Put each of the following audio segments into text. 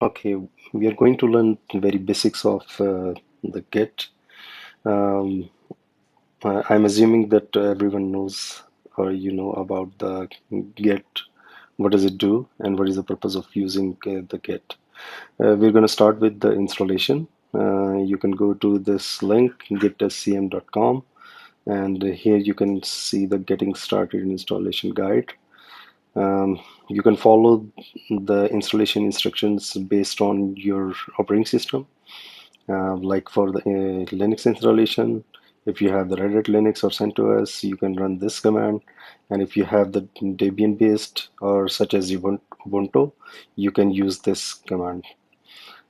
Okay, we are going to learn very basics of the Git. Um, I'm assuming that everyone knows or you know about the Git. What does it do, and what is the purpose of using the Git? We're going to start with the installation. You can go to this link, gitscm.com, and here you can see the Getting Started installation guide. Um, you can follow the installation instructions based on your operating system. Like for the Linux installation, if you have the Red Hat Linux or CentOS, you can run this command. And if you have the Debian based or such as Ubuntu, you can use this command.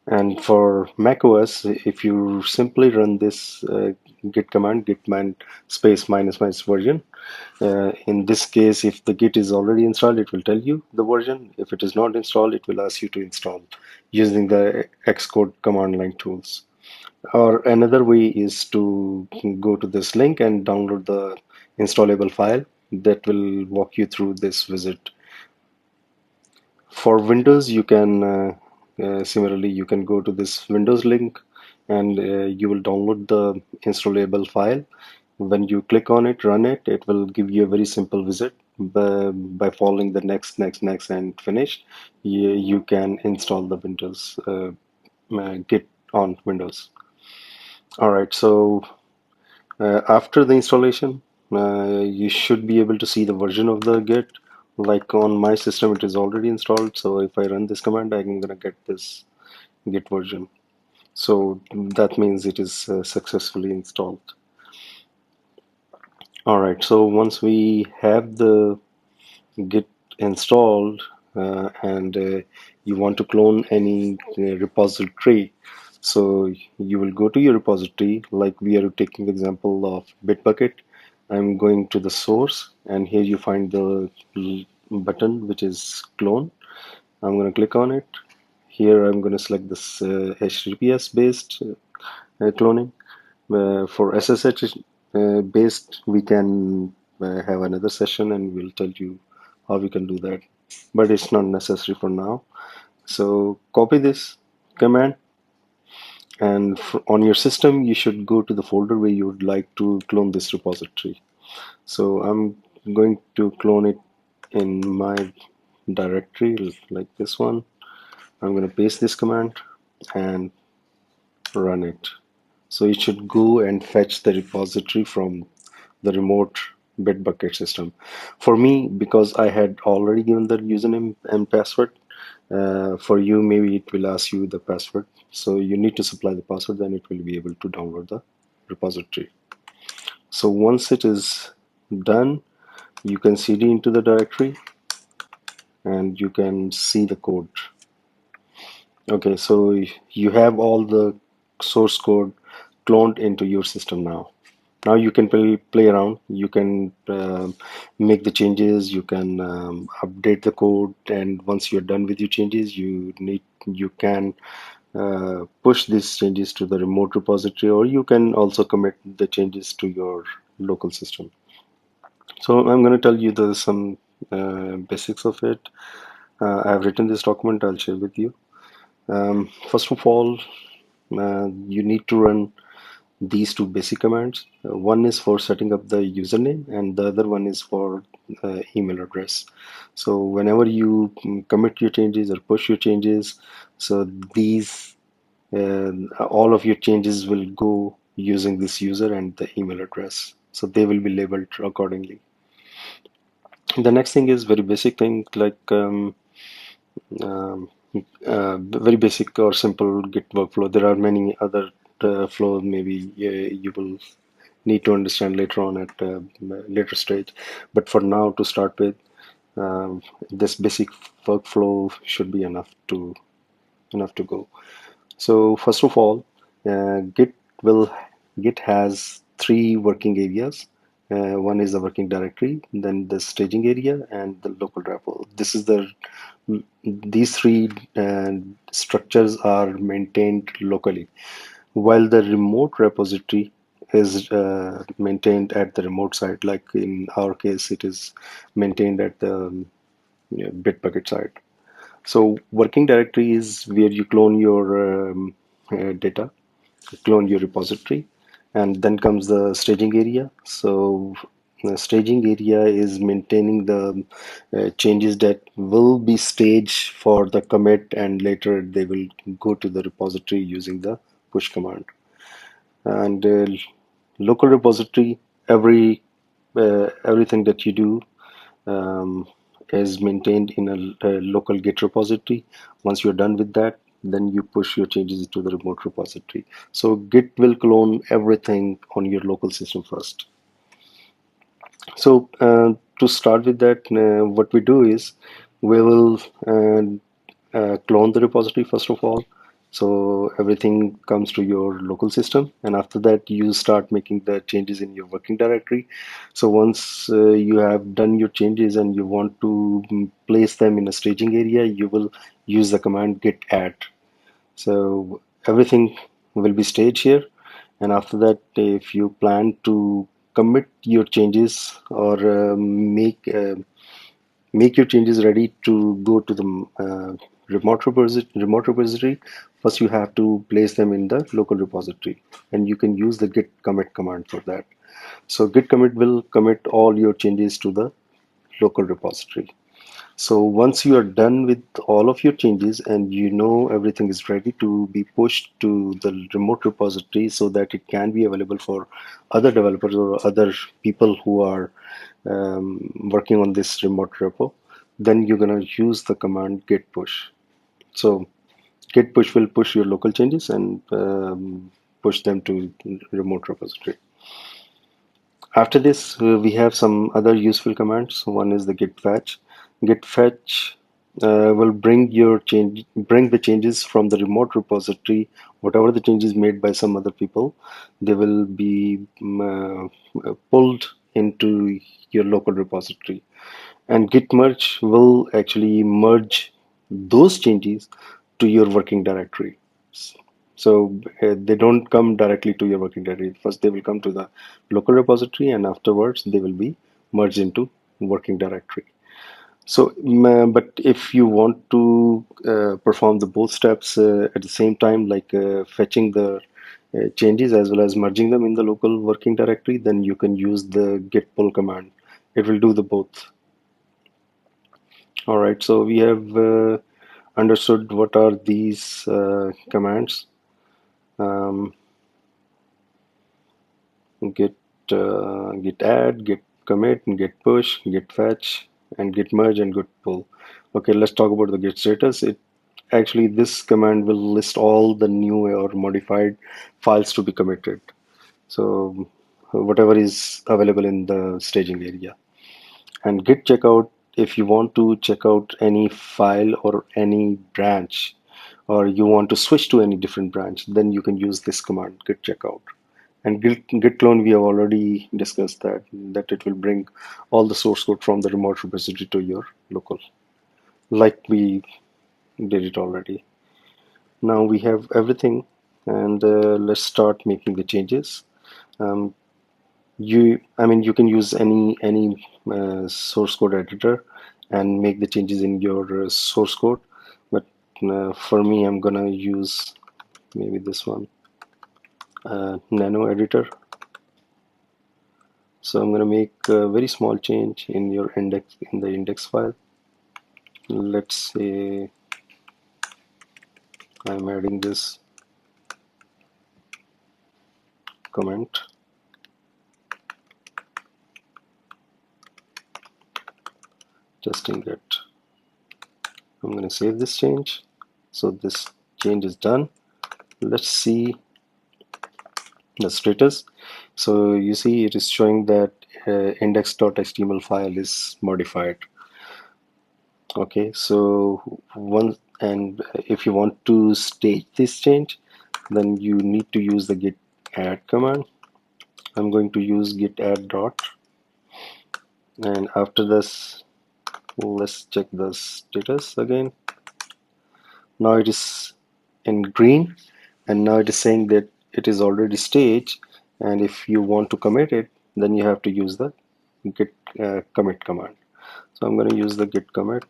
And for macOS, if you simply run this git command space minus minus version, in this case, if the Git is already installed, it will tell you the version. If it is not installed, it will ask you to install using the Xcode command line tools. Or another way is to go to this link and download the installable file that will walk you through this visit. For Windows, you can similarly you can go to this Windows link and you will download the installable file. When you click on it, run it, it will give you a very simple visit. By following the next and finish, you can install the Windows Git on Windows. All right, so after the installation, you should be able to see the version of the Git. Like on my system, it is already installed. So if I run this command, I'm gonna get this Git version. So that means it is successfully installed. All right. So once we have the Git installed and you want to clone any repository, so you will go to your repository. Like we are taking the example of Bitbucket. I'm going to the source, and here you find the button which is clone. I'm going to click on it. Here I'm going to select this HTTPS based cloning. For SSH based, we can have another session and we'll tell you how we can do that. But it's not necessary for now. So copy this command, and on your system, you should go to the folder where you would like to clone this repository. So I'm going to clone it in my directory like this one. I'm going to paste this command and run it. So it should go and fetch the repository from the remote Bitbucket system. For me, because I had already given the username and password, for you, maybe it will ask you the password. So you need to supply the password, then it will be able to download the repository. So once it is done, you can cd into the directory and you can see the code. Okay, so you have all the source code cloned into your system now. Now you can play around. You can make the changes. You can update the code, and once you're done with your changes, you can push these changes to the remote repository, or you can also commit the changes to your local system. So I'm going to tell you the some basics of it. I've written this document. I'll share with you. First of all, you need to run these two basic commands. One is for setting up the username, and the other one is for email address. So whenever you commit your changes or push your changes, so these all of your changes will go using this user and the email address. So they will be labeled accordingly. The next thing is very basic thing like um, very basic or simple Git workflow. There are many other flows maybe you will need to understand later on at a later stage. But for now, to start with, this basic workflow should be enough to go. So first of all, will Git has three working areas. One is the working directory, then the staging area, and the local repo. These three structures are maintained locally, while the remote repository is maintained at the remote site. Like in our case, it is maintained at the Bitbucket site. So working directory is where you clone your data, clone your repository, and then comes the staging area. So the staging area is maintaining the changes that will be staged for the commit, and later they will go to the repository using the push command. And local repository, everything that you do um, is maintained in a local Git repository. Once you're done with that, then you push your changes to the remote repository. So Git will clone everything on your local system first. So to start with that, what we do is we will clone the repository first of all. So everything comes to your local system, and after that you start making the changes in your working directory. So once you have done your changes and you want to place them in a staging area, you will use the command git add. So everything will be staged here, and after that, if you plan to commit your changes or make your changes ready to go to the remote repository, first you have to place them in the local repository, and you can use the git commit command for that. So git commit will commit all your changes to the local repository. So once you are done with all of your changes and you know everything is ready to be pushed to the remote repository so that it can be available for other developers or other people who are working on this remote repo, then you're going to use the command git push. So git push will push your local changes and push them to remote repository. After this, we have some other useful commands. One is the git fetch. Git fetch will bring the changes from the remote repository. Whatever the changes made by some other people, they will be pulled into your local repository. And git merge will actually merge those changes to your working directory. So they don't come directly to your working directory. First, they will come to the local repository, and afterwards, they will be merged into working directory. So, but if you want to perform the both steps at the same time, like fetching the changes as well as merging them in the local working directory, then you can use the git pull command. It will do the both. All right. So we have understood what are these commands. Um, git git add, git commit, and git push, git fetch, and git merge and git pull. Okay, let's talk about the git status. It actually, this command will list all the new or modified files to be committed. So whatever is available in the staging area. And git checkout, if you want to check out any file or any branch, or you want to switch to any different branch, then you can use this command git checkout. And git clone, we have already discussed that it will bring all the source code from the remote repository to your local, like we did it already. Now we have everything, and let's start making the changes. Um, you can use any source code editor and make the changes in your source code. But for me, I'm gonna use maybe this one, nano editor. So I'm gonna make a very small change in your index in the index file. Let's say I'm adding this comment, testing it. I'm gonna save this change. So this change is done. Let's see the status. So you see it is showing that index.html file is modified. Okay, so once, and if you want to stage this change, then you need to use the git add command. I'm going to use git add dot, and after this, let's check the status again. Now it is in green, and now it is saying that it is already staged, and if you want to commit it, then you have to use the git commit command. So I'm going to use the git commit,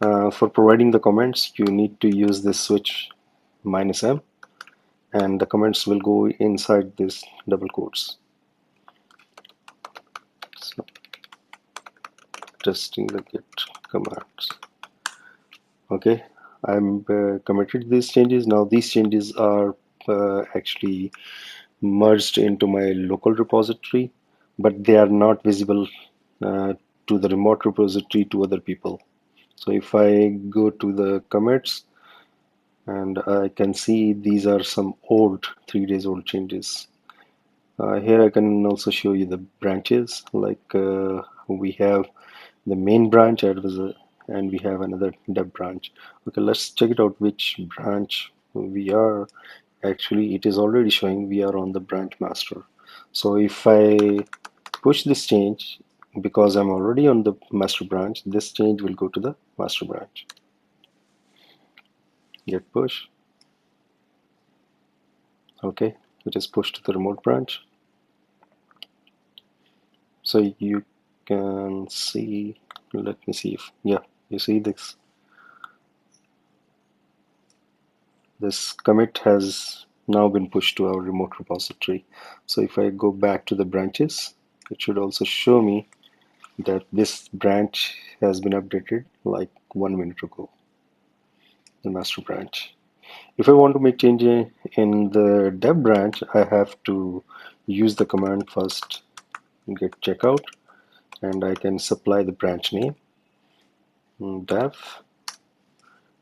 For providing the comments, you need to use this switch -m, and the comments will go inside this double quotes. So testing the Git commands. Okay, I'm committed these changes. Now these changes are actually merged into my local repository, but they are not visible uh, to the remote repository to other people. So if I go to the commits, and I can see these are some old 3 days old changes. Here I can also show you the branches, like we have the main branch and we have another dev branch. Okay, let's check it out which branch we are. Actually, it is already showing we are on the branch master. So if I push this change, because I'm already on the master branch, this change will go to the master branch. Git push. Okay, it is pushed to the remote branch. So you can see, let me see if, yeah, you see this commit has now been pushed to our remote repository. So if I go back to the branches, it should also show me that this branch has been updated like 1 minute ago, the master branch. If I want to make change in the dev branch, I have to use the command first git checkout, and I can supply the branch name dev.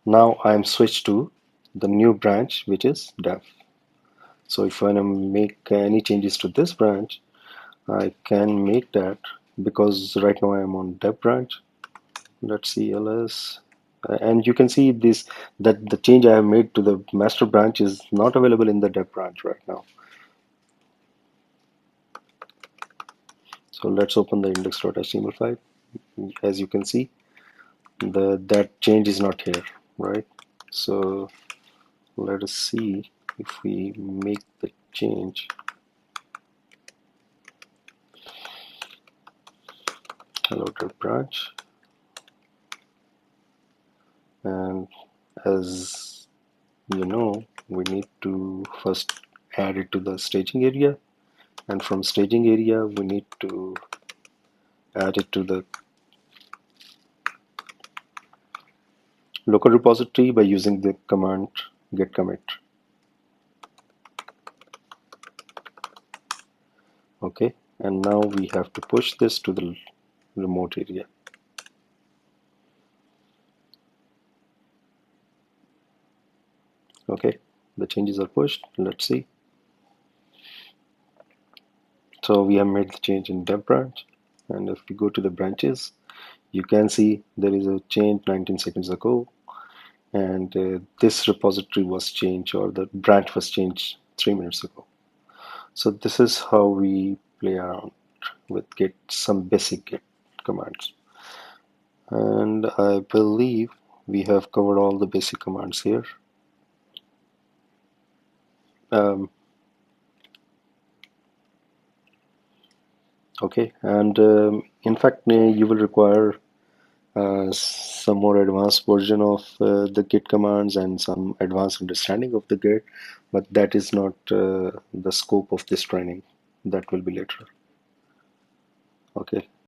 Now I'm switched to the new branch, which is dev. So if I want to make any changes to this branch, I can make that, because right now I'm on dev branch. Let's see ls, and you can see this, that the change I have made to the master branch is not available in the dev branch right now. So let's open the index.html file. As you can see, that change is not here, right? So let us see if we make the change. Hello dev branch, and as you know, we need to first add it to the staging area, and from staging area we need to add it to the local repository by using the command git commit. Okay, and now we have to push this to the remote area. Okay, the changes are pushed. Let's see. So we have made the change in dev branch, and if we go to the branches, you can see there is a change 19 seconds ago, and this repository was changed, or the branch was changed 3 minutes ago. So this is how we play around with Git, some basic Git commands. And I believe we have covered all the basic commands here. Um, okay, and in fact, you will require some more advanced version of the Git commands and some advanced understanding of the Git, but that is not the scope of this training. That will be later. Okay,